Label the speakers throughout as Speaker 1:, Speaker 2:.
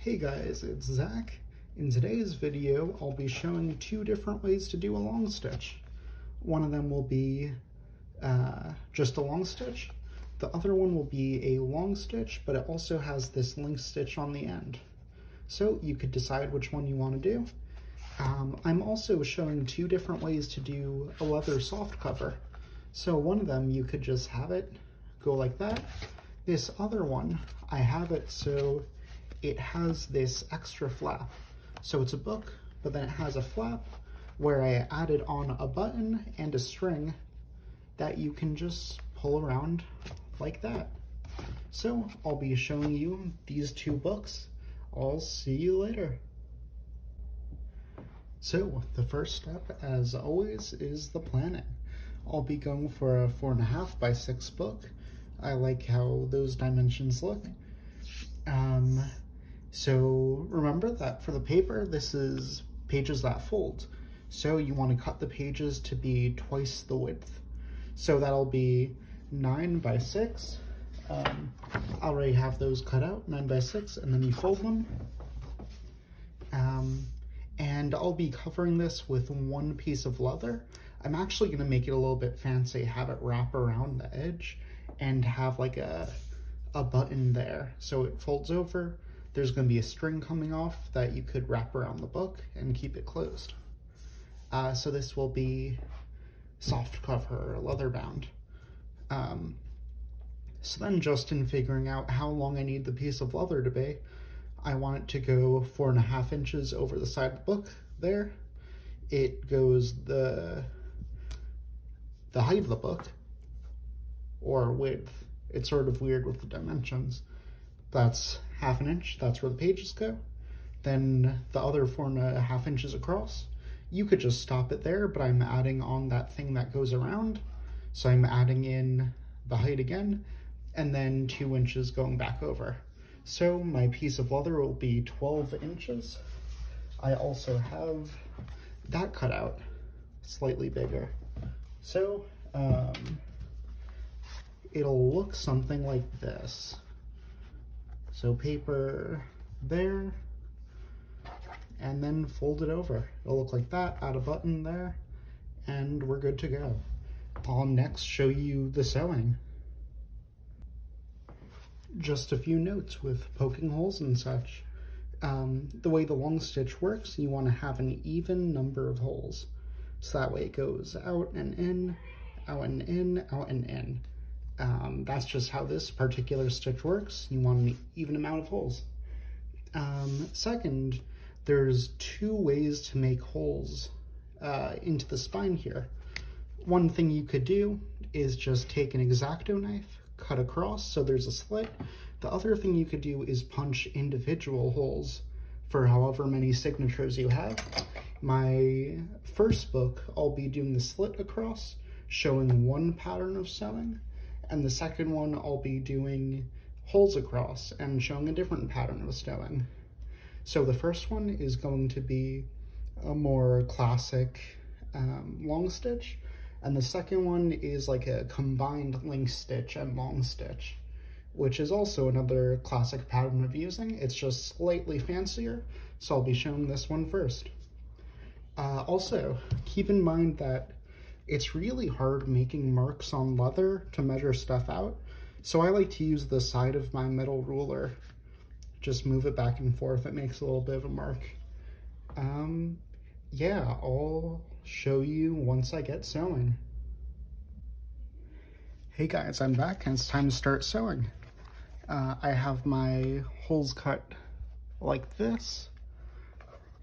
Speaker 1: Hey guys, it's Zach. In today's video, I'll be showing two different ways to do a long stitch. One of them will be just a long stitch. The other one will be a long stitch, but it also has this link stitch on the end. So you could decide which one you want to do. I'm also showing two different ways to do a leather soft cover. So one of them, you could just have it go like that. This other one, I have it so it has this extra flap. So it's a book, but then it has a flap where I added on a button and a string that you can just pull around like that. So I'll be showing you these two books. I'll see you later. So the first step, as always, is the planning. I'll be going for a 4.5 by 6 book. I like how those dimensions look. So remember that for the paper, this is pages that fold. So you want to cut the pages to be twice the width. So that'll be 9 by 6. I already have those cut out, 9 by 6, and then you fold them. And I'll be covering this with one piece of leather. I'm actually going to make it a little bit fancy, have it wrap around the edge and have like a button there. So it folds over. There's going to be a string coming off that you could wrap around the book and keep it closed. So this will be soft cover, leather bound. So then just in figuring out how long I need the piece of leather to be, I want it to go 4.5 inches over the side of the book there. It goes the height of the book, or width. It's sort of weird with the dimensions. That's 1/2 inch, that's where the pages go. Then the other 4.5 inches across. You could just stop it there, but I'm adding on that thing that goes around. So I'm adding in the height again, and then 2 inches going back over. So my piece of leather will be 12 inches. I also have that cut out, slightly bigger. So it'll look something like this. So paper there, and then fold it over. It'll look like that, add a button there, and we're good to go. I'll next show you the sewing. Just a few notes with poking holes and such. The way the long stitch works, you want to have an even number of holes. So that way it goes out and in, out and in, out and in. That's just how this particular stitch works. You want an even amount of holes. Second, there's 2 ways to make holes into the spine here. One thing you could do is just take an X-Acto knife, cut across so there's a slit. The other thing you could do is punch individual holes for however many signatures you have. My first book, I'll be doing the slit across, showing one pattern of sewing. And the second one, I'll be doing holes across and showing a different pattern of sewing. So the first one is going to be a more classic long stitch, and the second one is like a combined link stitch and long stitch, which is also another classic pattern of using. It's just slightly fancier, so I'll be showing this one first. Also, keep in mind that it's really hard making marks on leather to measure stuff out, so I like to use the side of my metal ruler. Just move it back and forth, it makes a little bit of a mark. Yeah, I'll show you once I get sewing. Hey guys, I'm back and it's time to start sewing. I have my holes cut like this,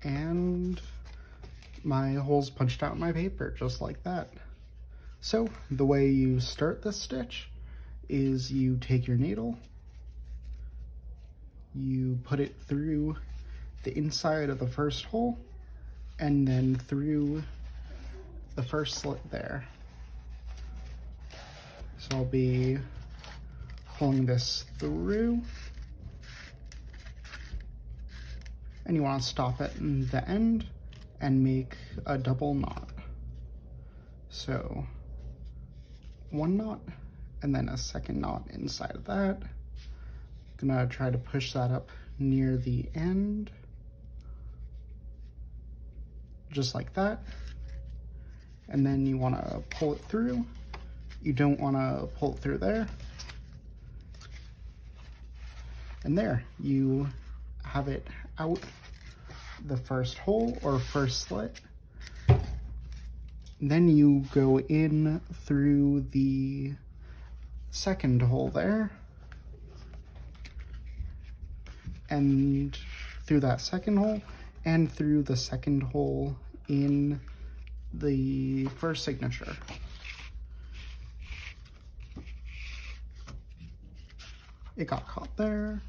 Speaker 1: and my holes punched out in my paper, just like that. So the way you start this stitch is you take your needle, you put it through the inside of the first hole, and then through the first slit there. So I'll be pulling this through, and you want to stop at the end and make a double knot. So 1 knot and then a second knot inside of that. Gonna try to push that up near the end, just like that. And then you want to pull it through. You don't want to pull it through there. And there, you have it out the first hole or first slit. Then you go in through the second hole there, and through that second hole, and through the second hole in the first signature. It got caught there.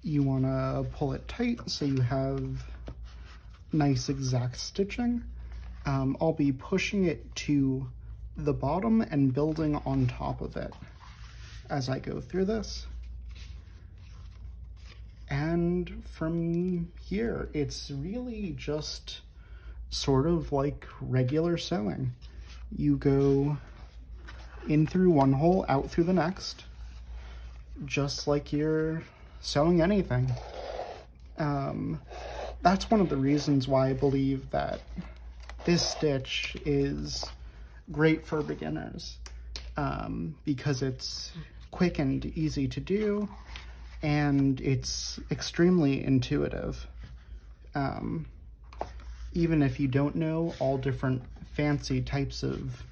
Speaker 1: You want to pull it tight so you have nice exact stitching. I'll be pushing it to the bottom and building on top of it as I go through this. And from here, it's really just sort of like regular sewing. You go in through one hole, out through the next, just like you're sewing anything. That's one of the reasons why I believe that this stitch is great for beginners, because it's quick and easy to do, and it's extremely intuitive. Even if you don't know all different fancy types of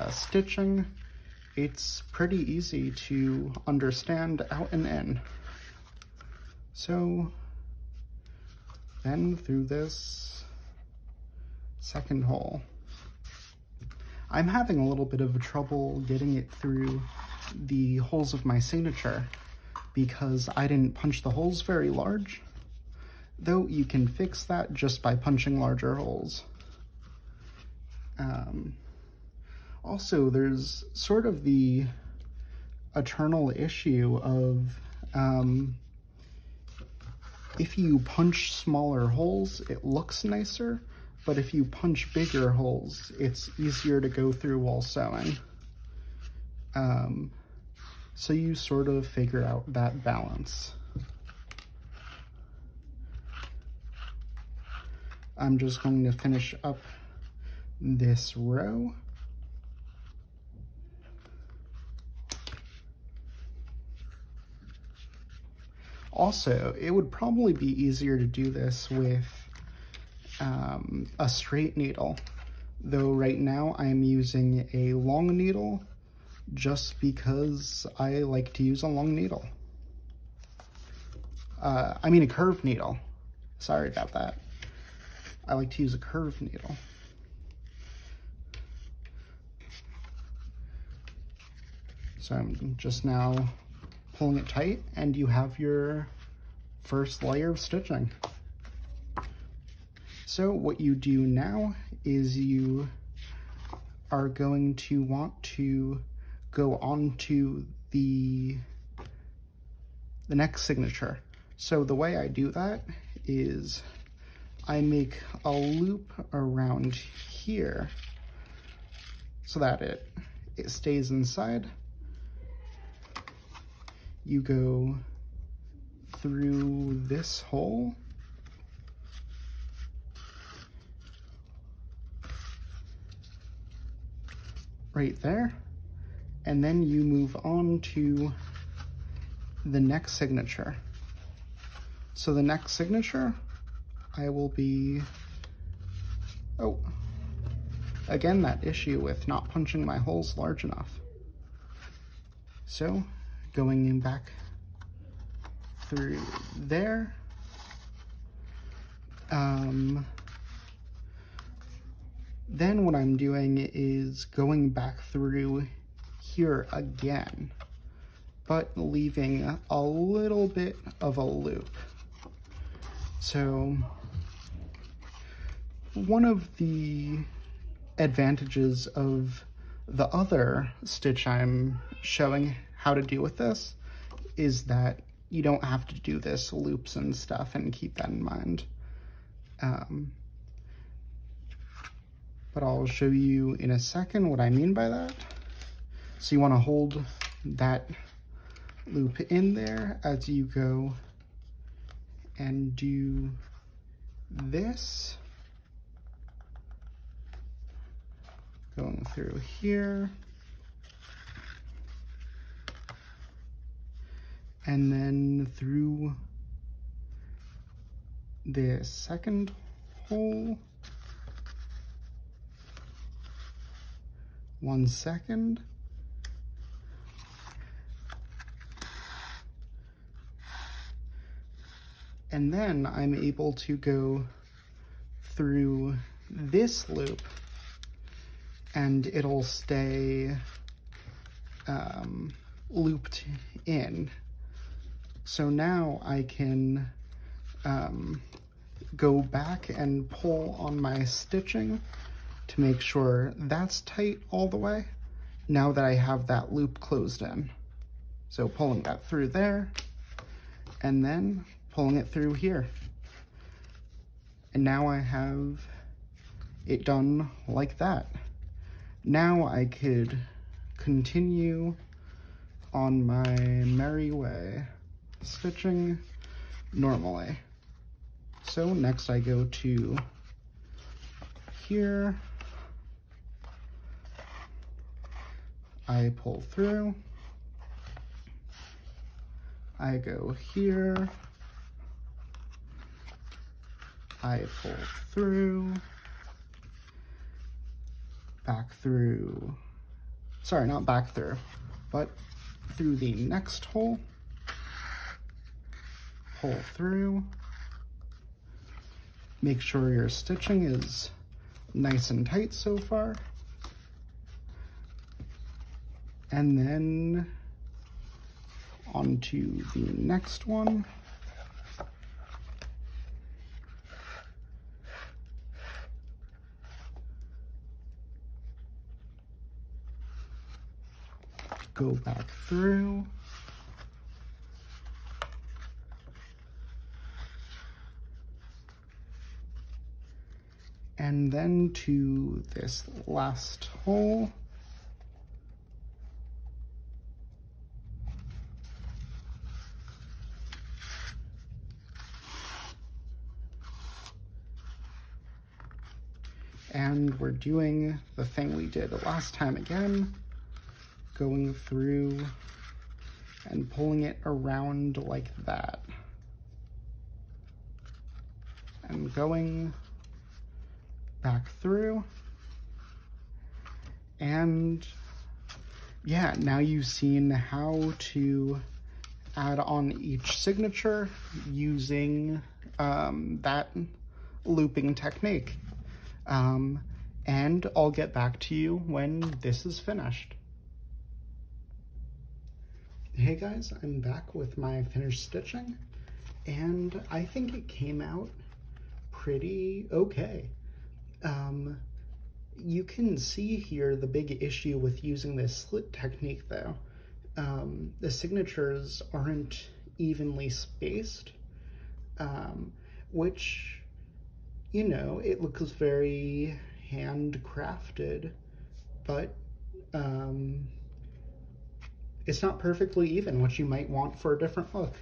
Speaker 1: stitching, it's pretty easy to understand out and in. So then through this second hole, I'm having a little bit of trouble getting it through the holes of my signature because I didn't punch the holes very large, though you can fix that just by punching larger holes. Also, there's sort of the eternal issue of if you punch smaller holes, it looks nicer, but if you punch bigger holes, it's easier to go through while sewing. So you sort of figure out that balance. I'm just going to finish up this row. Also, it would probably be easier to do this with a straight needle, though right now I'm using a long needle just because I like to use a long needle. I mean a curved needle. Sorry about that. I like to use a curved needle. So I'm just now pulling it tight, and you have your first layer of stitching. So what you do now is you are going to want to go on to the next signature. So the way I do that is I make a loop around here so that it stays inside. You go through this hole, right there, and then you move on to the next signature. So the next signature, I will be, oh, again, that issue with not punching my holes large enough. So going in back through there. Then what I'm doing is going back through here again, but leaving a little bit of a loop. So one of the advantages of the other stitch I'm showing how to do with this is that you don't have to do this loops and stuff, and keep that in mind. But I'll show you in a second what I mean by that. So you want to hold that loop in there as you go and do this, going through here, and then through the second hole. 1 second. And then I'm able to go through this loop and it'll stay looped in. So now I can go back and pull on my stitching to make sure that's tight all the way, now that I have that loop closed in. So pulling that through there, and then pulling it through here. And now I have it done like that. Now I could continue on my merry way, stitching normally. So next I go to here, I pull through, I go here, I pull through, back through, sorry, not back through, but through the next hole, pull through, make sure your stitching is nice and tight so far, and then onto the next one. Go back through. And then to this last hole. And we're doing the thing we did last time again, going through and pulling it around like that. And going back through. And yeah, now you've seen how to add on each signature using that looping technique. And I'll get back to you when this is finished. Hey guys, I'm back with my finished stitching, and I think it came out pretty okay. You can see here the big issue with using this slit technique though. The signatures aren't evenly spaced, which, you know, it looks very handcrafted, but it's not perfectly even, which you might want for a different look.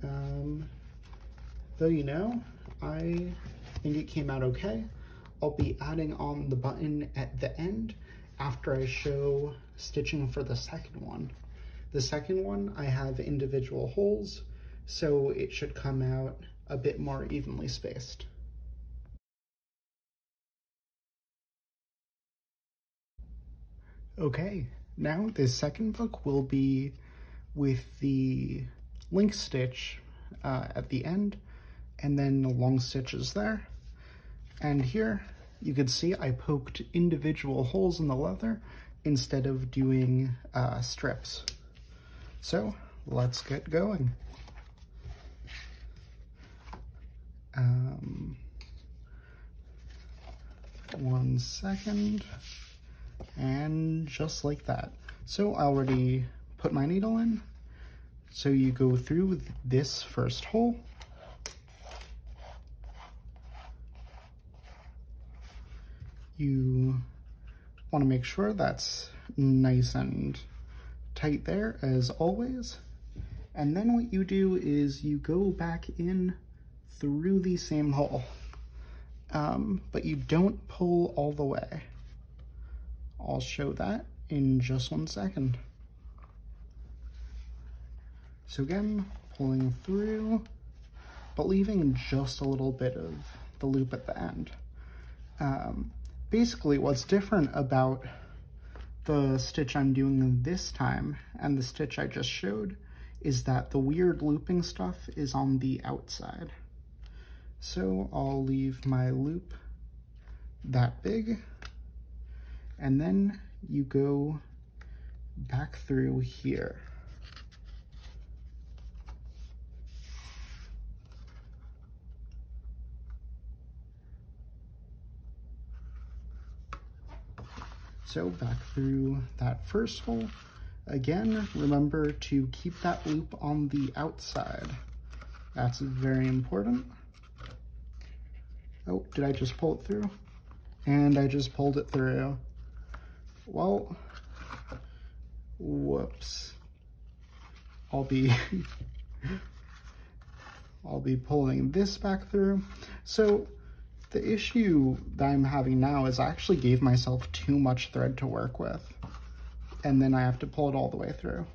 Speaker 1: Though, you know, I think it came out okay. I'll be adding on the button at the end after I show stitching for the second one. The second one, I have individual holes, so it should come out a bit more evenly spaced. Okay, now this second book will be with the link stitch at the end, and then the long stitches there. And here you can see I poked individual holes in the leather instead of doing strips. So let's get going. 1 second, and just like that. So I already put my needle in. So you go through this first hole, you want to make sure that's nice and tight there as always. And then what you do is you go back in through the same hole, but you don't pull all the way. I'll show that in just 1 second. So again, pulling through, but leaving just a little bit of the loop at the end. Basically, what's different about the stitch I'm doing this time and the stitch I just showed is that the weird looping stuff is on the outside. So I'll leave my loop that big, and then you go back through here. So back through that first hole. Again, remember to keep that loop on the outside. That's very important. Oh, did I just pull it through? And I just pulled it through. Well, whoops. I'll be pulling this back through. So the issue that I'm having now is I actually gave myself too much thread to work with, and then I have to pull it all the way through.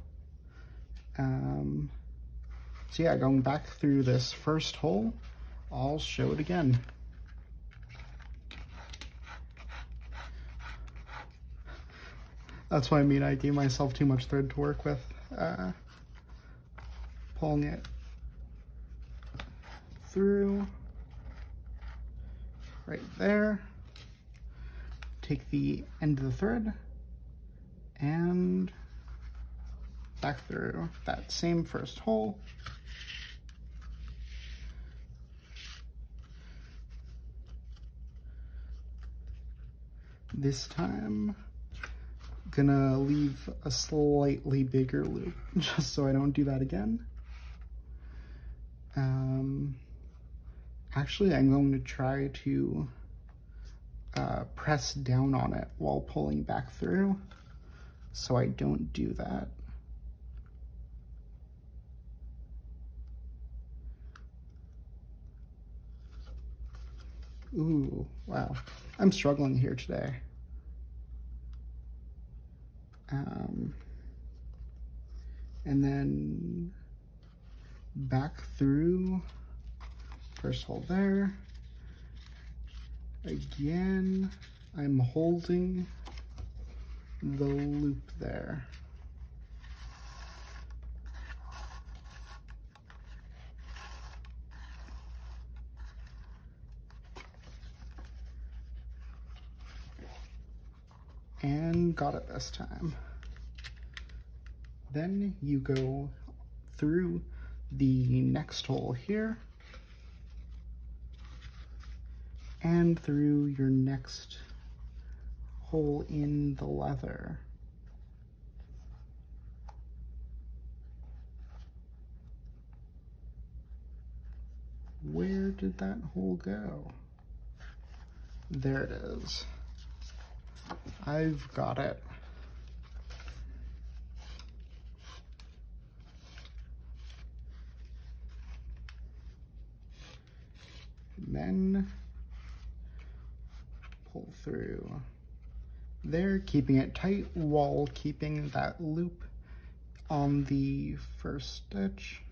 Speaker 1: So yeah, going back through this first hole, I'll show it again. That's what I mean, I gave myself too much thread to work with. Pulling it through. Right there, take the end of the thread and back through that same first hole. This time, gonna leave a slightly bigger loop just so I don't do that again. Actually, I'm going to try to press down on it while pulling back through, so I don't do that. Ooh, wow. I'm struggling here today. And then back through. First hole there. Again, I'm holding the loop there. And got it this time. Then you go through the next hole here, and through your next hole in the leather. Where did that hole go? There it is. I've got it. Then pull through there, keeping it tight while keeping that loop on the first stitch,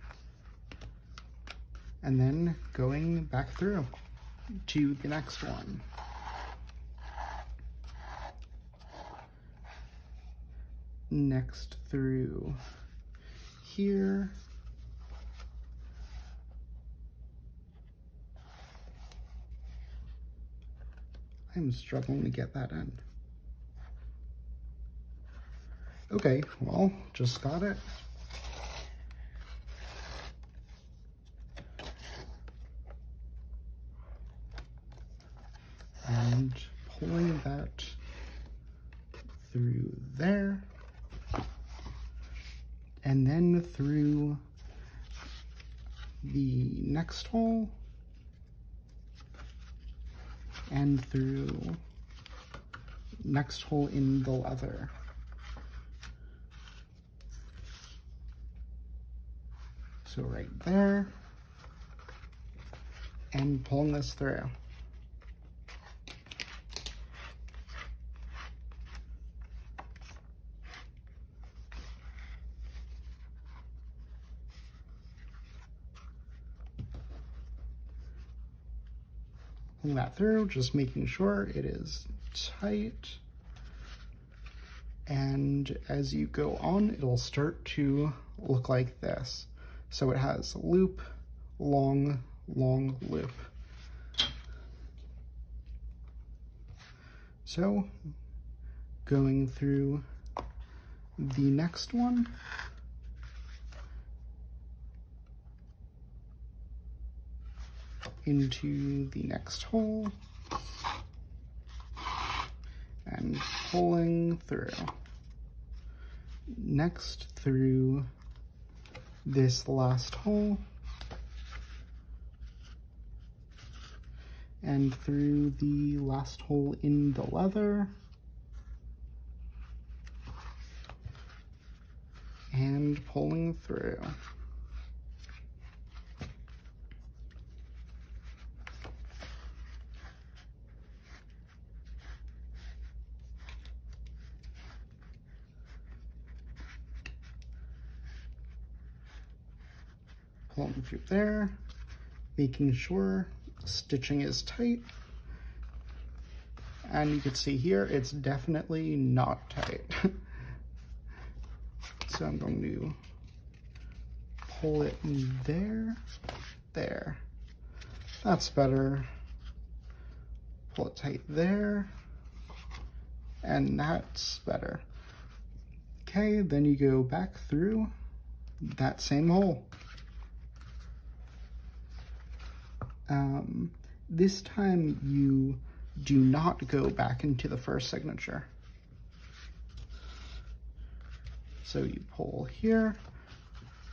Speaker 1: and then going back through to the next one. Next through here. I'm struggling to get that in. Okay, well, just got it. And pulling that through there. And then through the next hole. And through next hole in the leather. So right there, and pulling this through. Pulling that through, just making sure it is tight. And as you go on, it'll start to look like this. So it has loop, long, long loop. So going through the next one, into the next hole, and pulling through. Next through this last hole, and through the last hole in the leather, and pulling through. Pulling through there, making sure stitching is tight. And you can see here, it's definitely not tight. So I'm going to pull it there, there. That's better. Pull it tight there, and that's better. Okay, then you go back through that same hole. This time you do not go back into the first signature. So you pull here.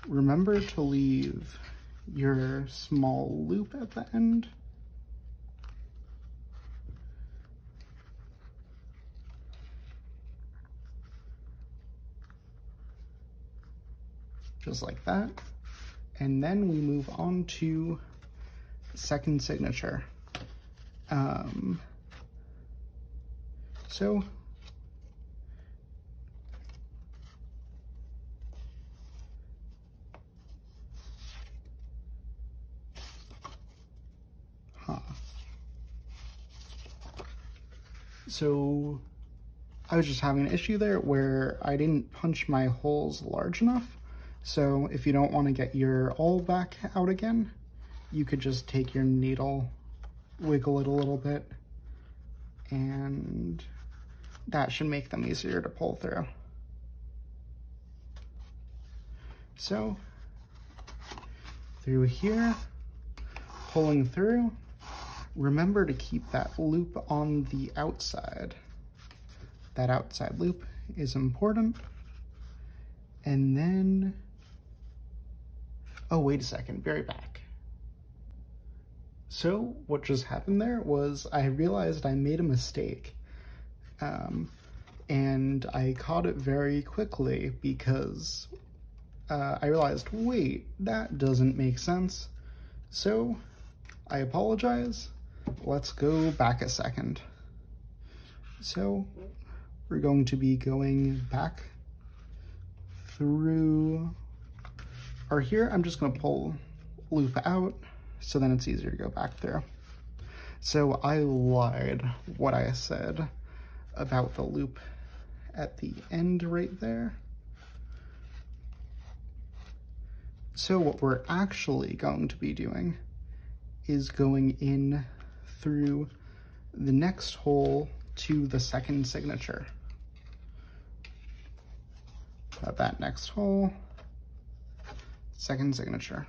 Speaker 1: Remember to leave your small loop at the end. Just like that. And then we move on to second signature. So I was just having an issue there where I didn't punch my holes large enough. So if you don't want to get your awl back out again, you could just take your needle, wiggle it a little bit, and that should make them easier to pull through. So through here, pulling through, remember to keep that loop on the outside. That outside loop is important. And then, oh, wait a second, be right back. So what just happened there was I realized I made a mistake. And I caught it very quickly because I realized, wait, that doesn't make sense. So I apologize. Let's go back a second. So we're going to be going back through, or here I'm just going to pull loop out so then it's easier to go back through. So I lied what I said about the loop at the end right there. So what we're actually going to be doing is going in through the next hole to the second signature. Got that next hole, second signature.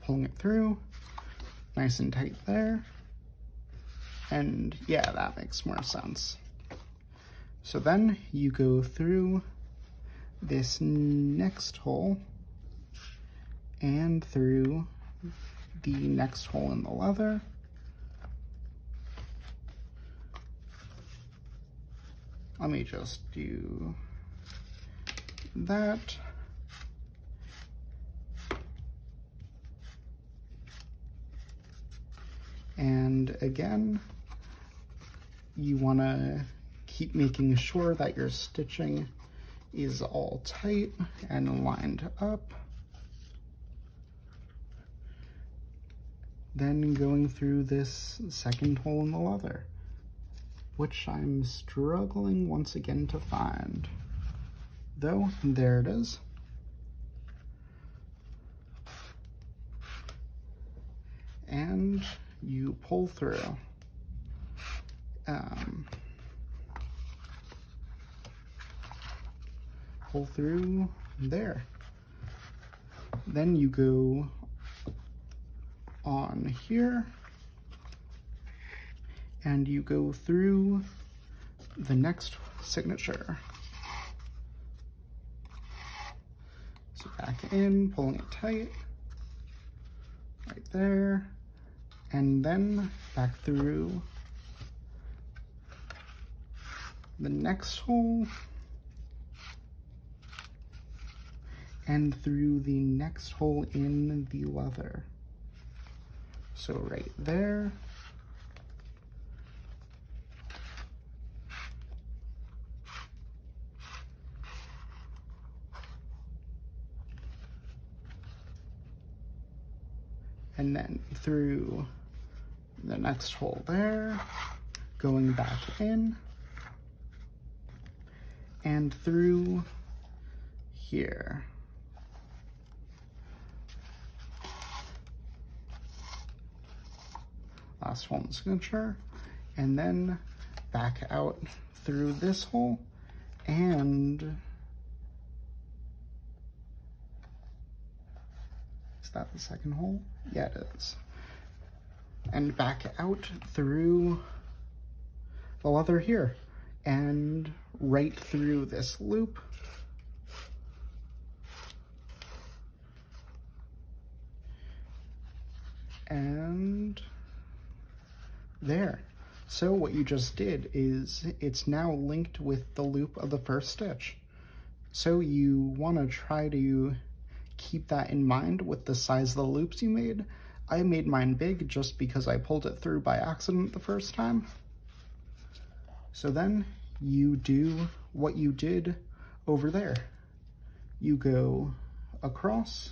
Speaker 1: Pulling it through, nice and tight there. And yeah, that makes more sense. So then you go through this next hole and through the next hole in the leather. let me just do that. And again, you want to keep making sure that your stitching is all tight and lined up. Then going through this second hole in the leather, which I'm struggling once again to find. Though, there it is. And you pull through. Pull through there. Then you go on here and you go through the next signature. So back in, pulling it tight, right there, and then back through the next hole and through the next hole in the leather. So right there, and then through the next hole there, going back in, and through here. Last one signature, and then back out through this hole, and is that the second hole? Yeah, it is. And back out through the leather here, and right through this loop. And there. So what you just did is it's now linked with the loop of the first stitch. So you want to try to keep that in mind with the size of the loops you made. I made mine big just because I pulled it through by accident the first time. So then you do what you did over there. You go across,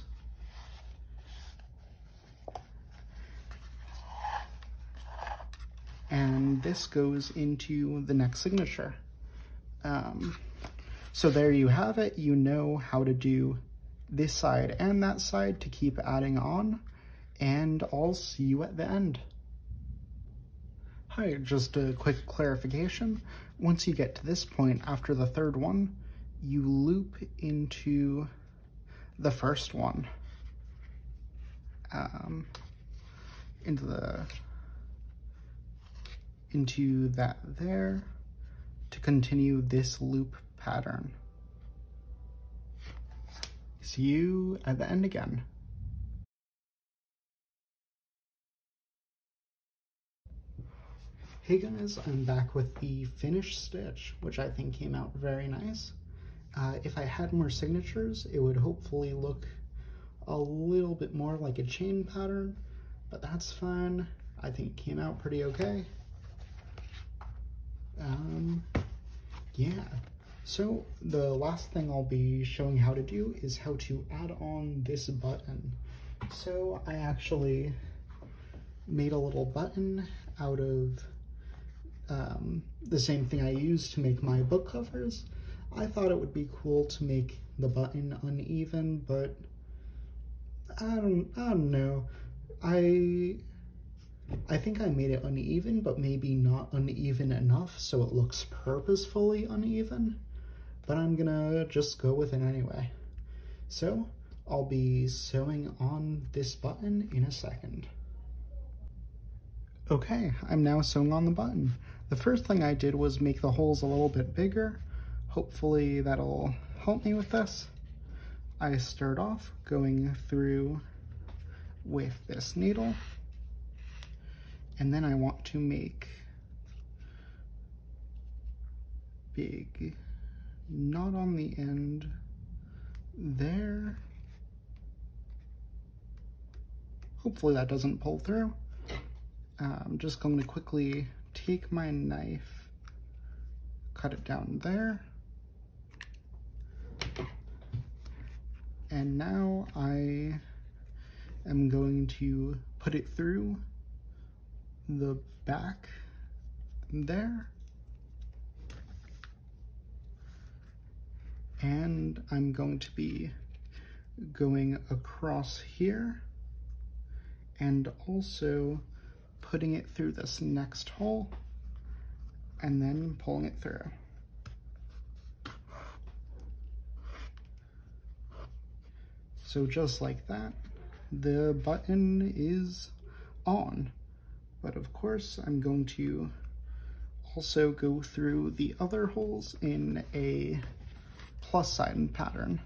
Speaker 1: and this goes into the next signature. So there you have it. You know how to do this side and that side to keep adding on, and I'll see you at the end. Hi, just a quick clarification. Once you get to this point after the third one, you loop into the first one, into that there to continue this loop pattern. See you at the end again. Hey guys, I'm back with the finished stitch, which I think came out very nice. If I had more signatures, it would hopefully look a little bit more like a chain pattern, but that's fine. I think it came out pretty okay. Yeah, so the last thing I'll be showing how to do is how to add on this button. So I actually made a little button out of the same thing I used to make my book covers. I thought it would be cool to make the button uneven, but I don't know. I think I made it uneven, but maybe not uneven enough so it looks purposefully uneven, but I'm gonna just go with it anyway. So I'll be sewing on this button in a second. Okay, I'm now sewing on the button. The first thing I did was make the holes a little bit bigger. Hopefully that'll help me with this. I start off going through with this needle, and then I want to make big knot on the end there. Hopefully that doesn't pull through. I'm just going to quickly take my knife, cut it down there. And now I am going to put it through the back there. And I'm going to be going across here and also putting it through this next hole and then pulling it through. So just like that, the button is on. But of course, I'm going to also go through the other holes in a plus sign pattern.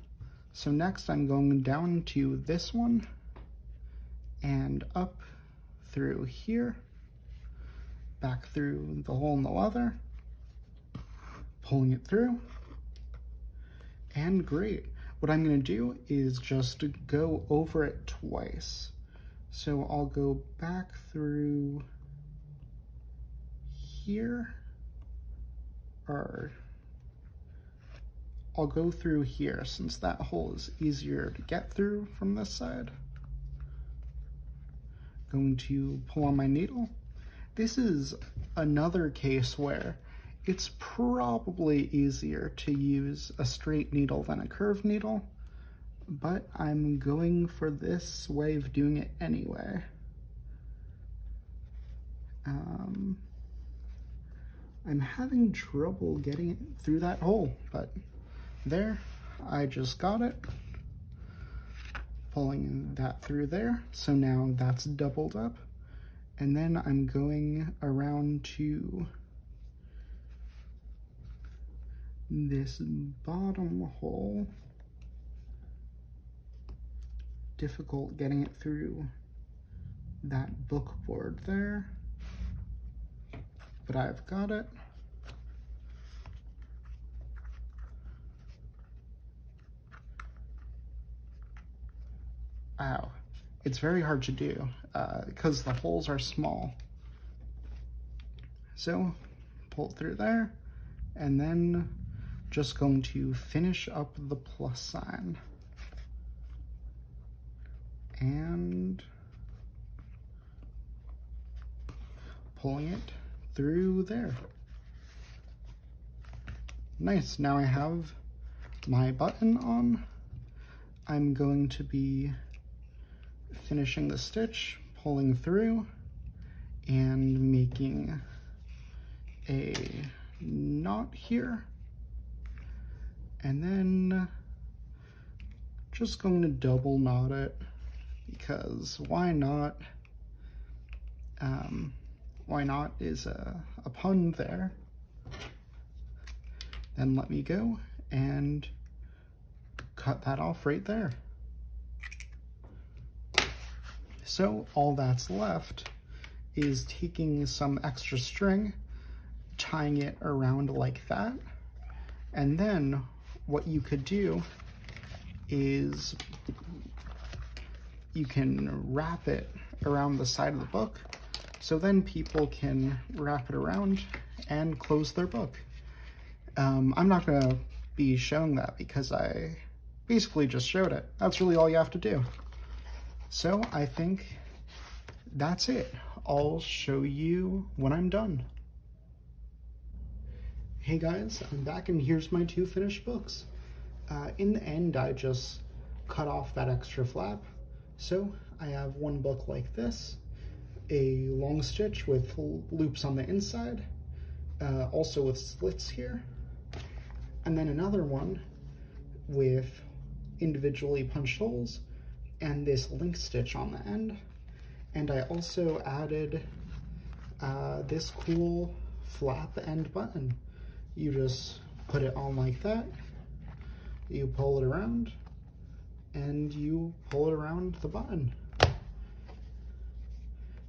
Speaker 1: So next I'm going down to this one and up through here, back through the hole in the leather, pulling it through, and great. What I'm going to do is just go over it twice. So I'll go back through here, or I'll go through here since that hole is easier to get through from this side. Going to pull on my needle. This is another case where it's probably easier to use a straight needle than a curved needle, but I'm going for this way of doing it anyway. I'm having trouble getting it through that hole, but there, I just got it. Pulling that through there, so now that's doubled up. And then I'm going around to this bottom hole. Difficult getting it through that book board there, but I've got it. Ow. It's very hard to do because the holes are small. So pull it through there, and then just going to finish up the plus sign. And pulling it through there. Nice, now I have my button on. I'm going to be finishing the stitch, pulling through, and making a knot here. And then just going to double knot it, because why not? Why not is a pun there. Then let me go and cut that off right there. So all that's left is taking some extra string, tying it around like that, and then what you could do is you can wrap it around the side of the book, so then people can wrap it around and close their book. I'm not gonna be showing that because I basically just showed it. That's really all you have to do. So I think that's it. I'll show you when I'm done. Hey guys, I'm back and here's my 2 finished books. In the end, I just cut off that extra flap. So I have one book like this, a long stitch with loops on the inside, also with slits here, and then another one with individually punched holes and this link stitch on the end. And I also added this cool flap end button. You just put it on like that, you pull it around, and you pull it around the button.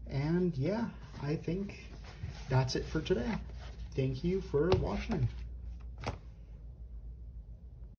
Speaker 1: And yeah, I think that's it for today. Thank you for watching.